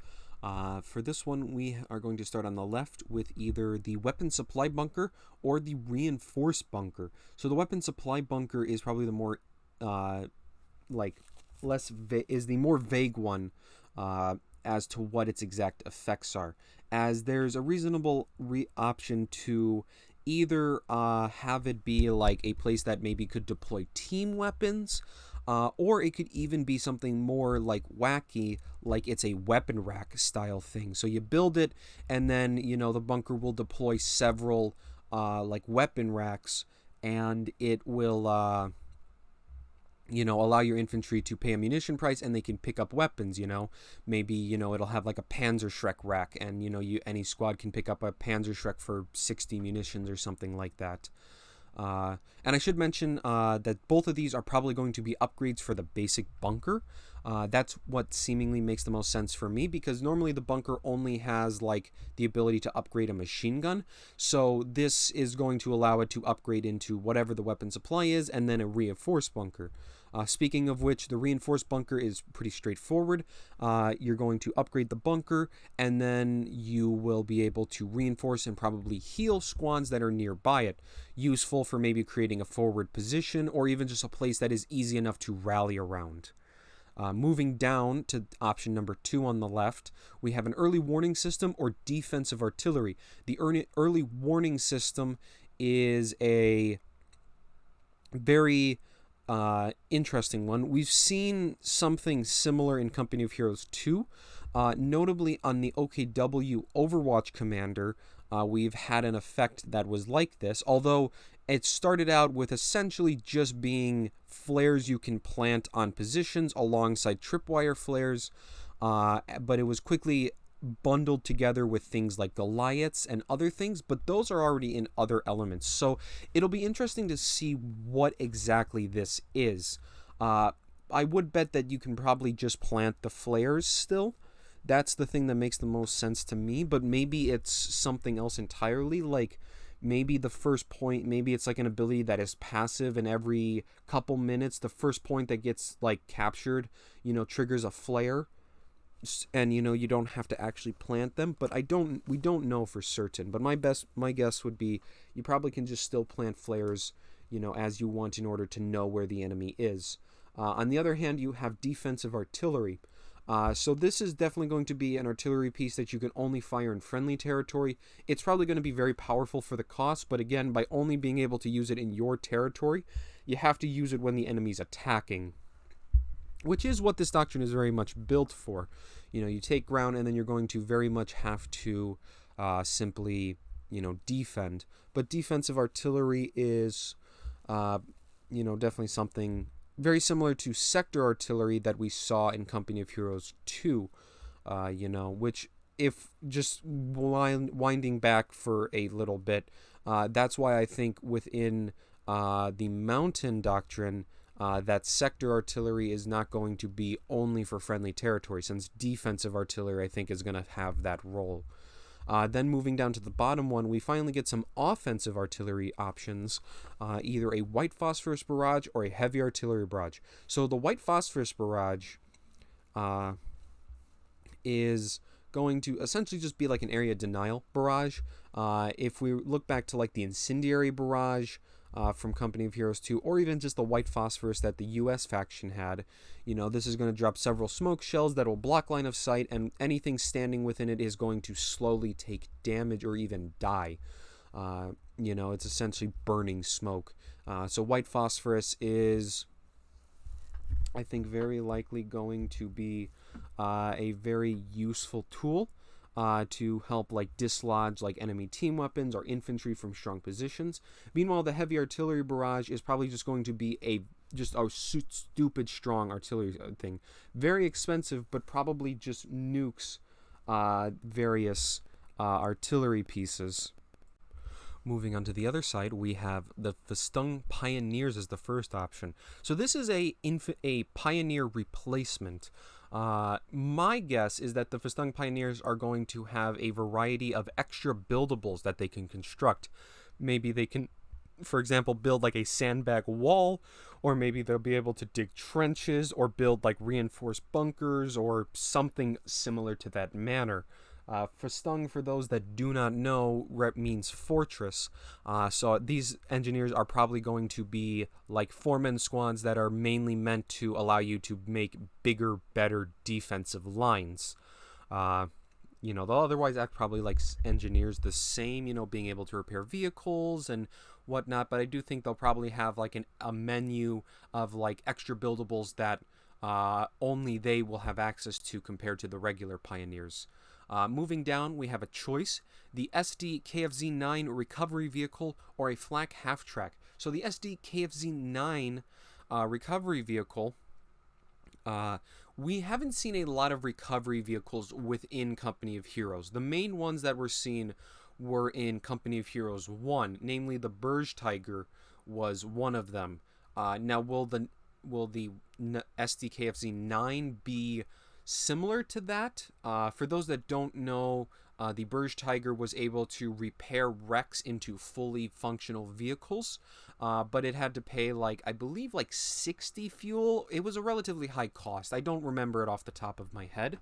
For this one, we are going to start on the left with either the weapon supply bunker or the reinforced bunker. So the weapon supply bunker is probably the more, is the more vague one as to what its exact effects are, as there's a reasonable option to either have it be like a place that maybe could deploy team weapons, or it could even be something more like wacky, like it's a weapon rack style thing. So you build it, and then the bunker will deploy several like weapon racks, and it will allow your infantry to pay a munition price, and they can pick up weapons. Maybe it'll have like a Panzerschreck rack, and any squad can pick up a Panzerschreck for 60 munitions or something like that. And I should mention that both of these are probably going to be upgrades for the basic bunker. That's what seemingly makes the most sense for me, because normally the bunker only has like the ability to upgrade a machine gun. So this is going to allow it to upgrade into whatever the weapon supply is, and then a reinforced bunker. Speaking of which, the reinforced bunker is pretty straightforward. You're going to upgrade the bunker, and then you will be able to reinforce and probably heal squads that are nearby it. Useful for maybe creating a forward position, or even just a place that is easy enough to rally around. Moving down to option number 2 on the left, we have an early warning system or defensive artillery. The early warning system is a very interesting one. We've seen something similar in Company of Heroes 2, notably on the OKW Overwatch Commander. We've had an effect that was like this, although it started out with essentially just being flares you can plant on positions alongside tripwire flares, but it was quickly bundled together with things like Goliaths and other things, but those are already in other elements. So it'll be interesting to see what exactly this is. I would bet that you can probably just plant the flares still. That's the thing that makes the most sense to me, but maybe it's something else entirely, like maybe the first point, maybe it's like an ability that is passive, and every couple minutes the first point that gets like captured, triggers a flare, and you don't have to actually plant them. But we don't know for certain, but my guess would be you probably can just still plant flares as you want in order to know where the enemy is. On the other hand, you have defensive artillery. So this is definitely going to be an artillery piece that you can only fire in friendly territory. It's probably going to be very powerful for the cost, but again, by only being able to use it in your territory, you have to use it when the enemy's attacking, which is what this doctrine is very much built for. You take ground, and then you're going to very much have to simply, defend. But defensive artillery is, definitely something very similar to sector artillery that we saw in Company of Heroes 2, which, if just winding back for a little bit, that's why I think within the Mountain Doctrine, that sector artillery is not going to be only for friendly territory, since defensive artillery, I think, is going to have that role. Then moving down to the bottom one, we finally get some offensive artillery options, either a white phosphorus barrage or a heavy artillery barrage. So the white phosphorus barrage is going to essentially just be like an area denial barrage. If we look back to like the incendiary barrage from Company of Heroes 2, or even just the white phosphorus that the US faction had, this is going to drop several smoke shells that will block line of sight, and anything standing within it is going to slowly take damage or even die. It's essentially burning smoke. So white phosphorus is, I think, very likely going to be a very useful tool to help dislodge enemy team weapons or infantry from strong positions. Meanwhile, the heavy artillery barrage is probably just going to be a stupid strong artillery thing. Very expensive, but probably just nukes various artillery pieces. Moving on to the other side, we have the Festung Pioneers as the first option. So this is a Pioneer replacement. My guess is that the Festung Pioneers are going to have a variety of extra buildables that they can construct. Maybe they can, for example, build a sandbag wall, or maybe they'll be able to dig trenches or build reinforced bunkers or something similar to that manner. Festung, for those that do not know, means fortress. So these engineers are probably going to be four-man squads that are mainly meant to allow you to make bigger, better defensive lines. They'll otherwise act probably like engineers the same, being able to repair vehicles and whatnot, but I do think they'll probably have a menu of extra buildables that only they will have access to compared to the regular Pioneers. Moving down, we have a choice: the SD KFZ-9 recovery vehicle or a flak half-track. So the SD KFZ-9 recovery vehicle, we haven't seen a lot of recovery vehicles within Company of Heroes. The main ones that we're seeing were in Company of Heroes 1, namely the Burj Tiger was one of them. Now, will the SDKFZ-9 be similar to that? For those that don't know, the Burj Tiger was able to repair wrecks into fully functional vehicles, but it had to pay I believe 60 fuel. It was a relatively high cost. I don't remember it off the top of my head,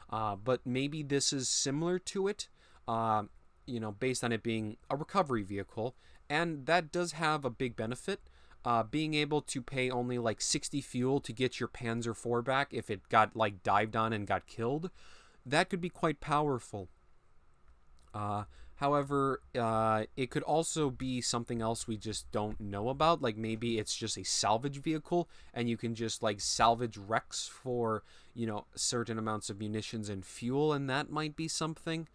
but maybe this is similar to it, based on it being a recovery vehicle, and that does have a big benefit. Being able to pay only 60 fuel to get your Panzer IV back if it got dived on and got killed, that could be quite powerful. However, it could also be something else we just don't know about. Maybe it's just a salvage vehicle and you can just salvage wrecks for certain amounts of munitions and fuel, and that might be something.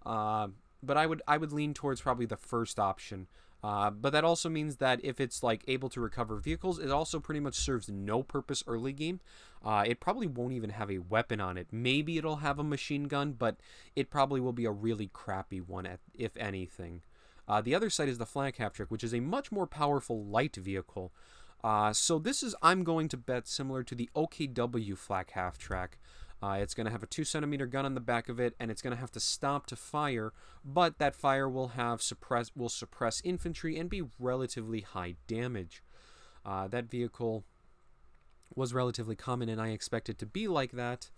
But I would lean towards probably the first option. But that also means that if it's able to recover vehicles, it also pretty much serves no purpose early game. It probably won't even have a weapon on it. Maybe it'll have a machine gun, but it probably will be a really crappy one, if anything. The other side is the flak half-track, which is a much more powerful light vehicle. So this is, I'm going to bet, similar to the OKW flak half-track. It's going to have a 2-centimeter gun on the back of it, and it's going to have to stop to fire, but that fire will suppress infantry and be relatively high damage. That vehicle was relatively common, and I expect it to be like that.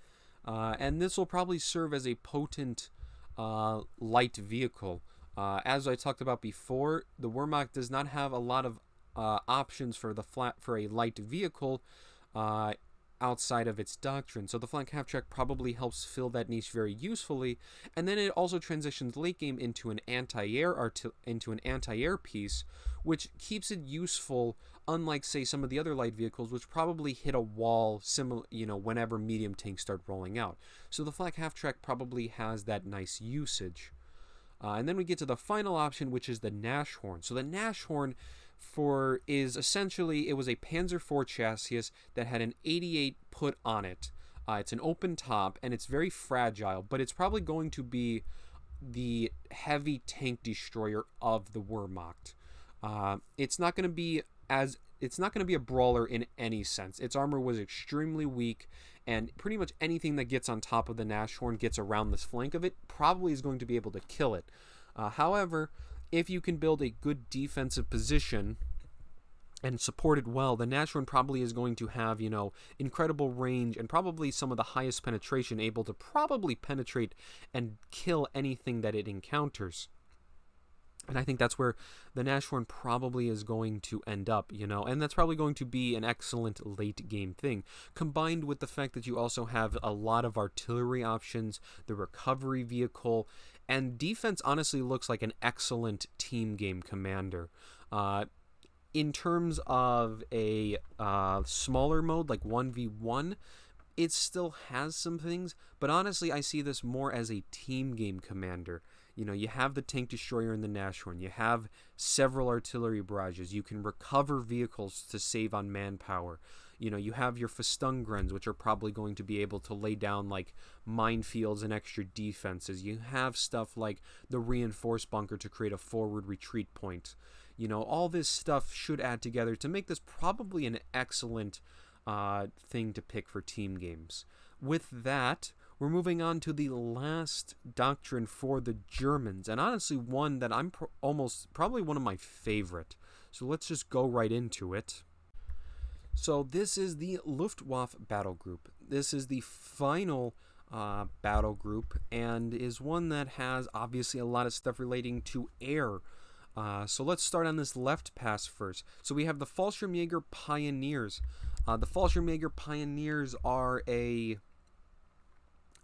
And this will probably serve as a potent light vehicle. As I talked about before, the Wehrmacht does not have a lot of options for a light vehicle outside of its doctrine, so the flank half-track probably helps fill that niche very usefully, and then it also transitions late game into an anti-air piece, which keeps it useful, unlike say some of the other light vehicles, which probably hit a wall whenever medium tanks start rolling out. So the flank half-track probably has that nice usage. And then we get to the final option, which is the Nashorn. So the Nashorn is essentially, it was a Panzer IV chassis that had an 88 put on it. It's an open top and it's very fragile, but it's probably going to be the heavy tank destroyer of the Wehrmacht. It's not going to be a brawler in any sense. Its armor was extremely weak, and pretty much anything that gets on top of the Nashorn gets around this flank of it probably is going to be able to kill it. However, if you can build a good defensive position and support it well, the Nashorn probably is going to have, incredible range and probably some of the highest penetration, able to probably penetrate and kill anything that it encounters. And I think that's where the Nashorn probably is going to end up, and that's probably going to be an excellent late game thing, combined with the fact that you also have a lot of artillery options, the recovery vehicle, and defense honestly looks like an excellent team game commander. In terms of a smaller mode like 1v1, it still has some things, but honestly I see this more as a team game commander. You have the tank destroyer in the Nashorn, you have several artillery barrages, you can recover vehicles to save on manpower. You have your Festungrens, which are probably going to be able to lay down like minefields and extra defenses. You have stuff like the reinforced bunker to create a forward retreat point. All this stuff should add together to make this probably an excellent thing to pick for team games. With that, we're moving on to the last doctrine for the Germans, and honestly one that I'm probably one of my favorite. So let's just go right into it. So this is the Luftwaffe battle group. This is the final battle group, and is one that has obviously a lot of stuff relating to air. So let's start on this left pass first. So we have the Fallschirmjäger Pioneers. The Fallschirmjäger Pioneers are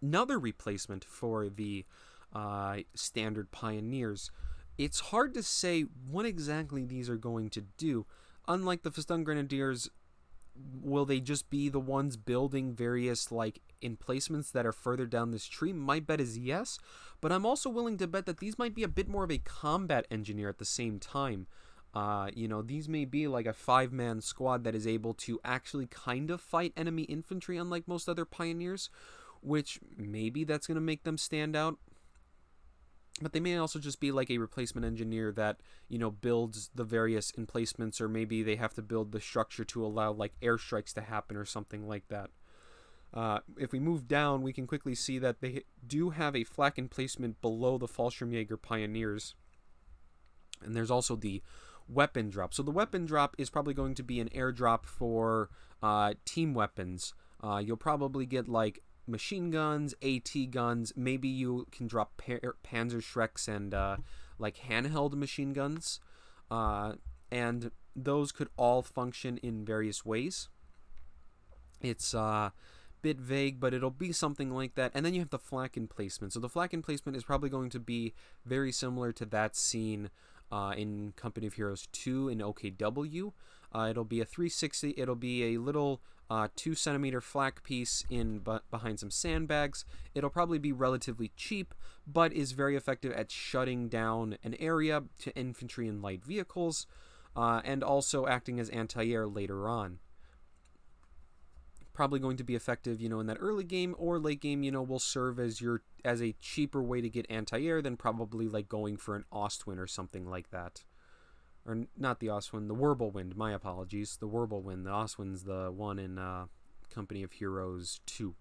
another replacement for the standard Pioneers. It's hard to say what exactly these are going to do. Unlike the Festung-Grenadiers, will they just be the ones building various emplacements that are further down this tree? My bet is yes, but I'm also willing to bet that these might be a bit more of a combat engineer at the same time. These may be like a 5-man squad that is able to actually kind of fight enemy infantry, unlike most other Pioneers, which maybe that's going to make them stand out. But they may also just be like a replacement engineer that, builds the various emplacements, or maybe they have to build the structure to allow like airstrikes to happen or something like that. If we move down, we can quickly see that they do have a flak emplacement below the Fallschirmjäger Pioneers. And there's also the weapon drop. So the weapon drop is probably going to be an airdrop for team weapons. You'll probably get like machine guns, AT guns, maybe you can drop Panzerschrecks and handheld machine guns, and those could all function in various ways. It's a bit vague, but it'll be something like that. And then you have the flak emplacement. So the flak emplacement is probably going to be very similar to that seen in Company of Heroes 2 in OKW. It'll be a 360. It'll be a little 2-centimeter flak piece behind some sandbags. It'll probably be relatively cheap, but is very effective at shutting down an area to infantry and light vehicles, and also acting as anti-air later on. Probably going to be effective, in that early game, or late game, will serve as a cheaper way to get anti-air than probably like going for an Ostwind or something like that. Or not the Ostwind, the Wirbelwind, my apologies. The Wirbelwind, the Ostwind's the one in Company of Heroes 2.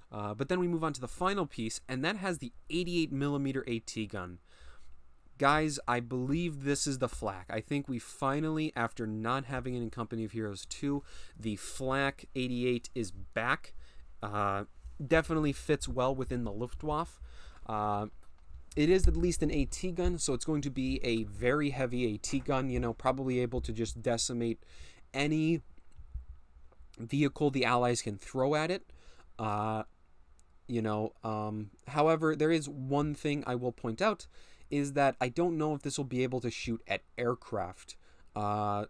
But then we move on to the final piece, and that has the 88mm AT gun. Guys, I believe this is the flak. I think we finally, after not having it in Company of Heroes 2, the flak 88 is back. Definitely fits well within the Luftwaffe. It is at least an AT gun, so it's going to be a very heavy AT gun, probably able to just decimate any vehicle the Allies can throw at it. However, there is one thing I will point out, is that I don't know if this will be able to shoot at aircraft. The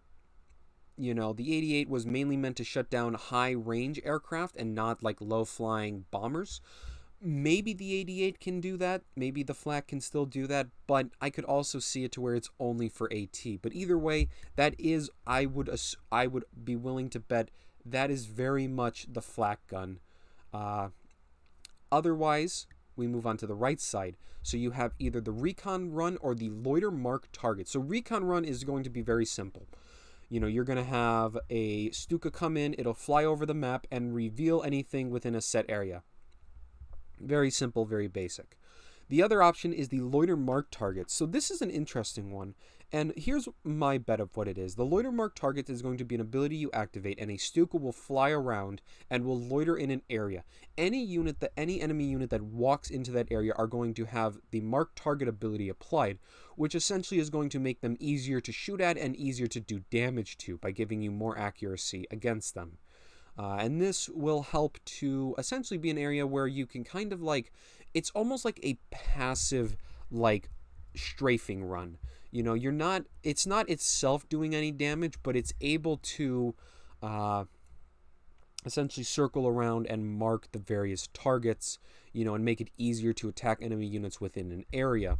88 was mainly meant to shut down high-range aircraft and not like low-flying bombers. Maybe the 88 can do that. Maybe the flak can still do that. But I could also see it to where it's only for AT. But either way, that is, I would be willing to bet that is very much the flak gun. Uh, Otherwise, we move on to the right side. So you have either the recon run or the loiter mark target. So recon run is going to be very simple. You're going to have a Stuka come in, it'll fly over the map and reveal anything within a set area. Very simple, very basic. The other option is the loiter mark target. So this is an interesting one. And here's my bet of what it is. The loiter mark target is going to be an ability you activate, and a Stuka will fly around and will loiter in an area. Any enemy unit that walks into that area are going to have the mark target ability applied, which essentially is going to make them easier to shoot at and easier to do damage to by giving you more accuracy against them. And this will help to essentially be an area where you can kind of it's almost like a passive, strafing run. It's not itself doing any damage, but it's able to essentially circle around and mark the various targets, and make it easier to attack enemy units within an area.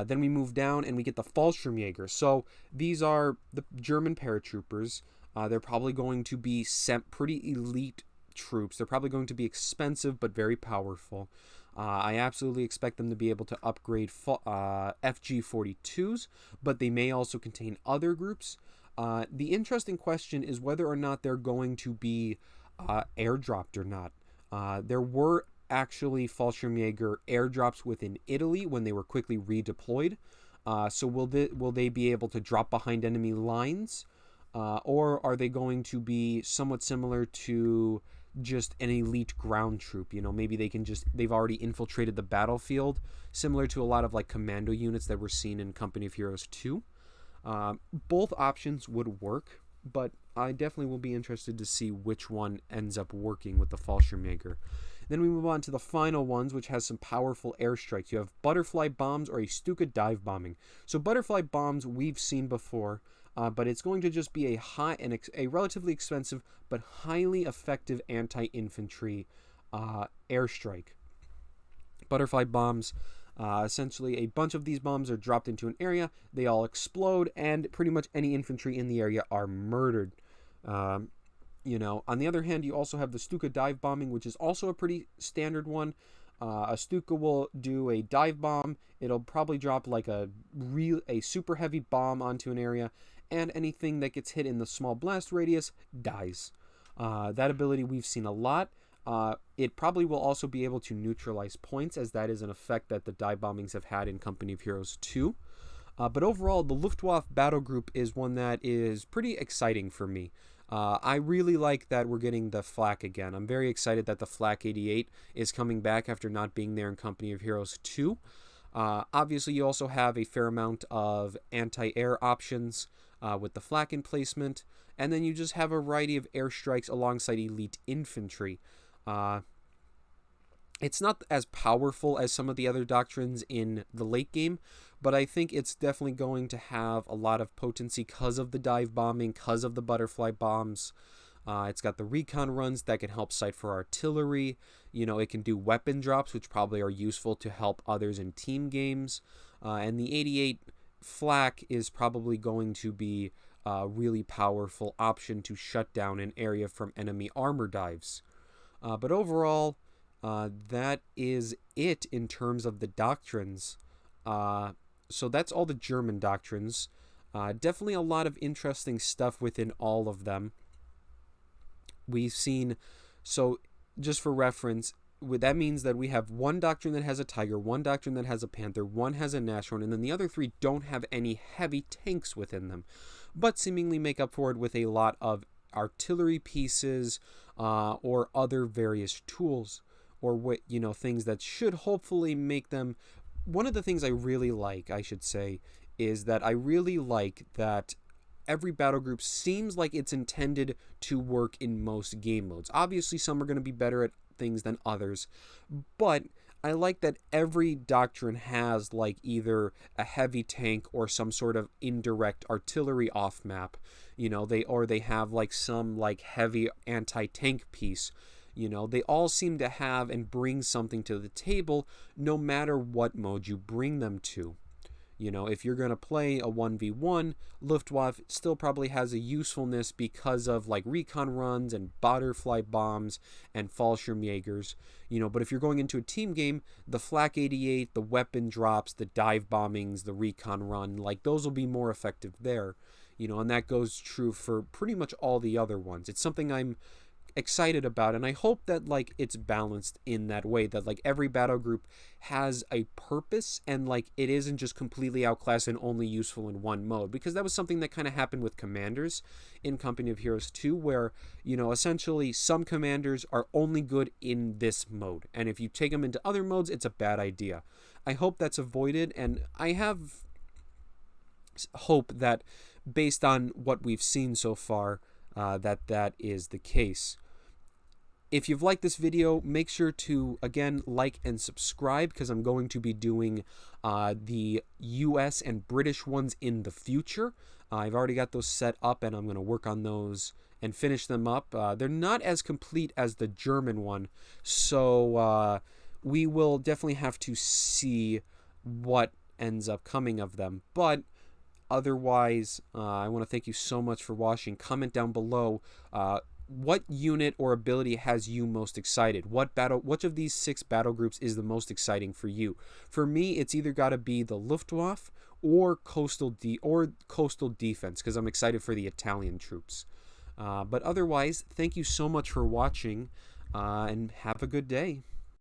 Then we move down and we get the Fallschirmjäger. So these are the German paratroopers. They're probably going to be pretty elite troops. They're probably going to be expensive but very powerful. I absolutely expect them to be able to upgrade FG-42s, but they may also contain other groups. The interesting question is whether or not they're going to be airdropped or not. There were actually Fallschirmjäger airdrops within Italy when they were quickly redeployed. So will they be able to drop behind enemy lines? Or are they going to be somewhat similar to just an elite ground troop? Maybe they've already infiltrated the battlefield, similar to a lot of commando units that were seen in Company of Heroes 2. Both options would work, but I definitely will be interested to see which one ends up working with the Fallschirmjäger. Then we move on to the final ones, which has some powerful airstrikes. You have butterfly bombs or a Stuka dive bombing. So butterfly bombs we've seen before, but it's going to just be a relatively expensive but highly effective anti-infantry airstrike. Butterfly bombs, essentially a bunch of these bombs are dropped into an area, they all explode, and pretty much any infantry in the area are murdered. On the other hand, you also have the Stuka dive bombing, which is also a pretty standard one. A Stuka will do a dive bomb. It'll probably drop a super heavy bomb onto an area, and anything that gets hit in the small blast radius dies. That ability we've seen a lot. It probably will also be able to neutralize points, as that is an effect that the dive bombings have had in Company of Heroes 2. But overall, the Luftwaffe battle group is one that is pretty exciting for me. I really like that we're getting the flak again. I'm very excited that the flak 88 is coming back after not being there in Company of Heroes 2. Obviously, you also have a fair amount of anti-air options with the flak emplacement, and then you just have a variety of airstrikes alongside elite infantry. It's not as powerful as some of the other doctrines in the late game, but I think it's definitely going to have a lot of potency because of the dive bombing, because of the butterfly bombs. It's got the recon runs that can help sight for artillery. It can do weapon drops, which probably are useful to help others in team games. And the 88 flak is probably going to be a really powerful option to shut down an area from enemy armor dives. But overall, that is it in terms of the doctrines. So that's all the German doctrines. Definitely a lot of interesting stuff within all of them. We've seen, so just for reference, that means that we have one doctrine that has a Tiger, one doctrine that has a Panther, one has a Nashorn, and then the other three don't have any heavy tanks within them, but seemingly make up for it with a lot of artillery pieces or other various tools, or things that should hopefully make them. One of the things I really like, I should say, is that I really like that every battle group seems like it's intended to work in most game modes. Obviously, some are going to be better at things than others, but I like that every doctrine has either a heavy tank or some sort of indirect artillery off map. They have some heavy anti-tank piece. You know, they all seem to have and bring something to the table no matter what mode you bring them to. You know, if you're going to play a 1v1, Luftwaffe still probably has a usefulness because of like recon runs and butterfly bombs and Fallschirmjägers. You know, but if you're going into a team game, the Flak 88, the weapon drops, the dive bombings, the recon run, like those will be more effective there. You know, and that goes true for pretty much all the other ones. It's something I'm excited about, and I hope that like it's balanced in that way, that like every battle group has a purpose and like it isn't just completely outclassed and only useful in one mode, because that was something that kind of happened with commanders in Company of Heroes 2, where, you know, essentially some commanders are only good in this mode, and if you take them into other modes it's a bad idea. I hope that's avoided, and I have hope that based on what we've seen so far, that is the case. If you've liked this video, make sure to, again, like and subscribe, because I'm going to be doing the US and British ones in the future. I've already got those set up, and I'm going to work on those and finish them up. They're not as complete as the German one, so we will definitely have to see what ends up coming of them. But otherwise, I want to thank you so much for watching. Comment down below what unit or ability has you most excited? Which of these 6 battle groups is the most exciting for you? For me, it's either got to be the Luftwaffe or coastal defense, because I'm excited for the Italian troops. But otherwise, thank you so much for watching, and have a good day.